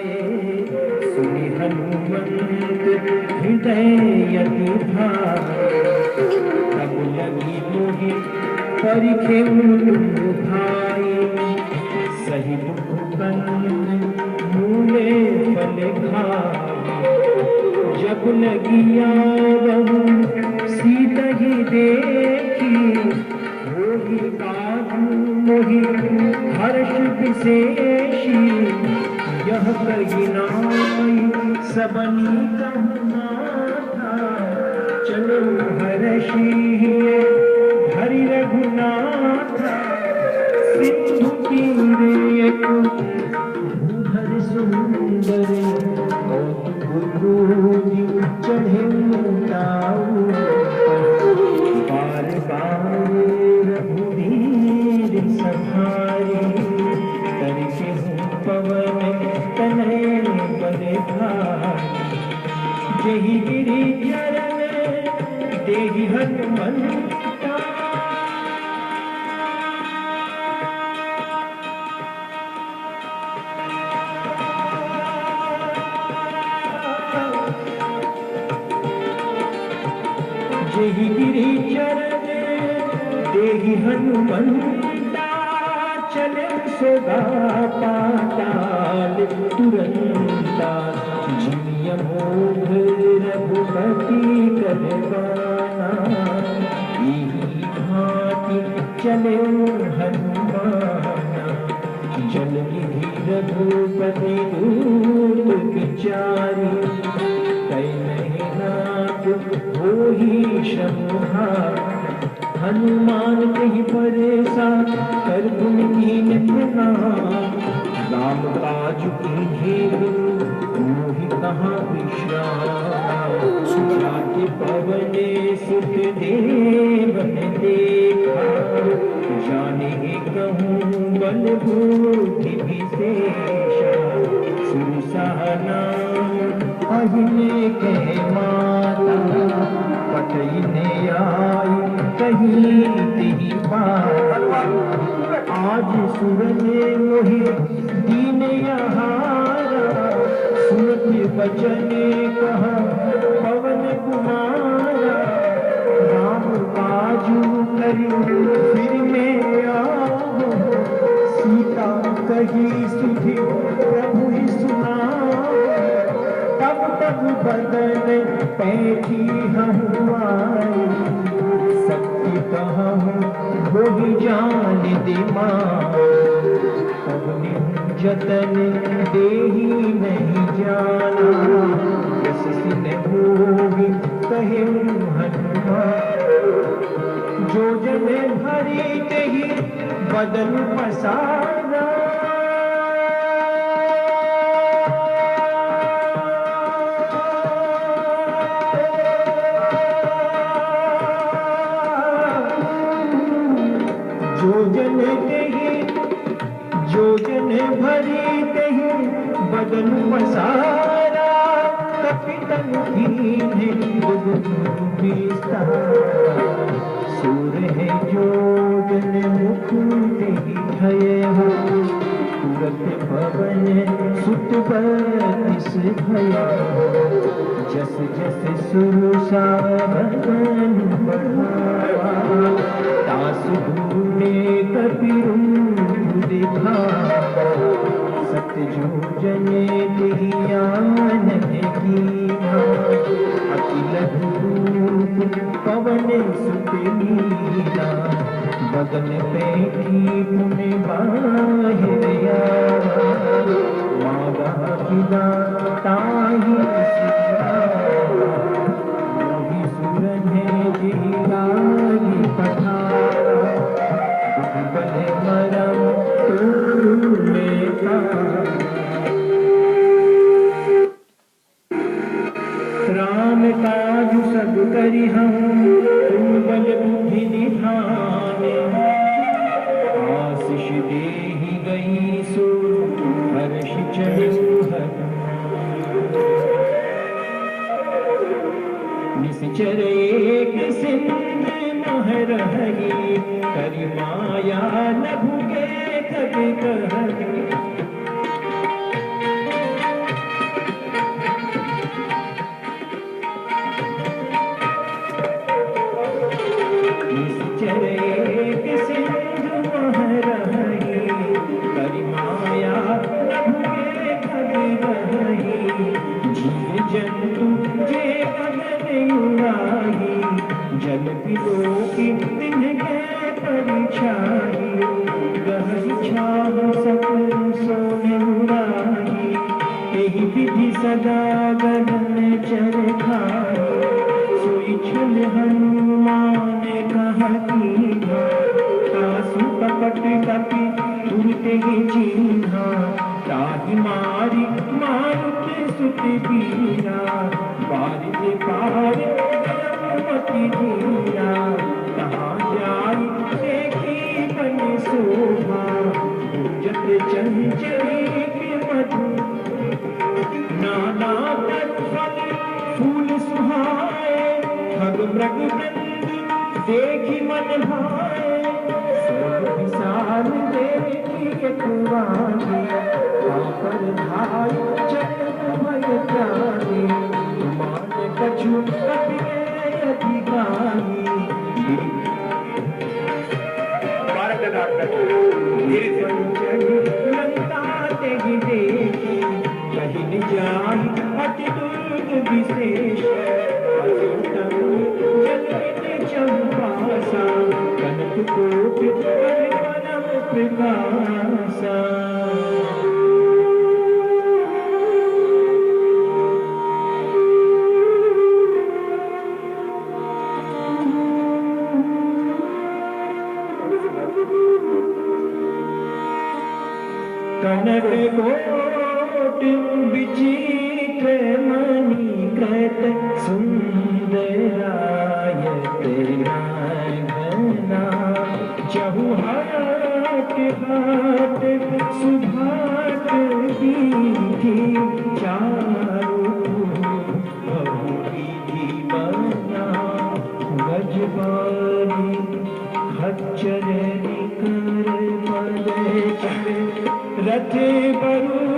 आए, सुनि हनुमंत हृदय यति भाए। तब लगी मोहि परिखे तुम भाई, सही दुख मूले फल खाए। जब लगी आवहु सीता ही देखी, होई काहू मोहि हर्ष विशेषी। यह कही नाई सबनी कहु माथा, चलो हर्षि हरि रघुनाथा। सिंधु तीर एक भूधर सुंदर, चढ़े ताऊ। बार बार रघुवीर सहारे, करके हूँ पवन तनय बल भारी। जहि गिरि चरण देहि हनुमंता, जहि गिरि चरण देहि हनुमंता। चले सोगा पाताल तुरंता, जिमिय मोघ रघुपति करवाना। यही भांति चले हनुमाना, जलनिधि रघुपति दूत विचारी। कई नाथ होहि शमुहा, हनुमान कहि परेसा कर तुम कीन प्रणाम। राम काज कीन्हे मोहि कहाँ विश्राम। जाति पवने सुत देवन देखा, जाने कहूँ बल बुद्धि विशेषा। सुरसा नाम अहिने के माता, पटइने आई कहीं तेहि बात। आज सुरने मोहि दीन यहारा, सुनत बचने कहा पवन कुमारा। राम काजू करी फिर में आओ, सीता कही सुधि प्रभु ही सुनाओ। तब बदन पैठी हमारी, शक्ति कहूँ वही जान दिमाग। तब जतन देही नहीं जाना, यस सिन भोगी कहे हनुमान। जो जन भरी तेहि बदन पसारा, जो जन भरी तेहि बदन पसारा। कपितन कीन्हे सुर है जो जन मुख तेहि भये हो। तुरत पवन सुत बरिस भये, जस जस सुरसा बदन बढ़ावा। तासु ढूंढे कपिरुं दिखा, सत्य जो जने दियान कीना। अति लघु रूप पवन सुत लीला, बदन पैठी पुन बाहिर आवा। मागा पिता ताहि सिखावा, मोहि सुरने जेहि लागी पठारा। बल मरम तुम्हें राम काज सब करि हम, तुम बल बुद्धि निधाने। आशीष देहि गई सो हर्ष चढ़ु निश्चर एक सिंध मोह रही। करि माया न भुगे कभी कहरी, रही, जीव जंतु जे गगन उड़ाही, जल पिलो की दिन के परिछाई, गहरी छाव सकल सोने उड़ाही, यही विधि सदा गगन चर खाई, सोई छल हनुमान कहा कीन्हा, तासु कपट कपि तुरते ही चिन्हा, ताहि मारी मारुत सुत बीरा, बारिश पार गयमति धीरा, तहाँ जाई देखी बन शोभा, पूजत चंचल मधु, नाना फल फूल सुहाए, ठग मृग वृंद देखी मन भाए, सब विशाल देखी कुवानी, आकर धाय चरण भय त्यागी, मान कछु कपि अधिकारी, लंका तेहि देखी, कहीं न जाई अति दुर्ग विशेष, जल चंपासा, कनक कोटि परम प्रकाशा। कनक कोटि विचित्र मणिकृत, सुंदरायत राघना, जहु हाट हाट सुभाट दीधी, चारु बहु विधि बना, गजबारी खच्चर निकर पद चढ़, रथ बरु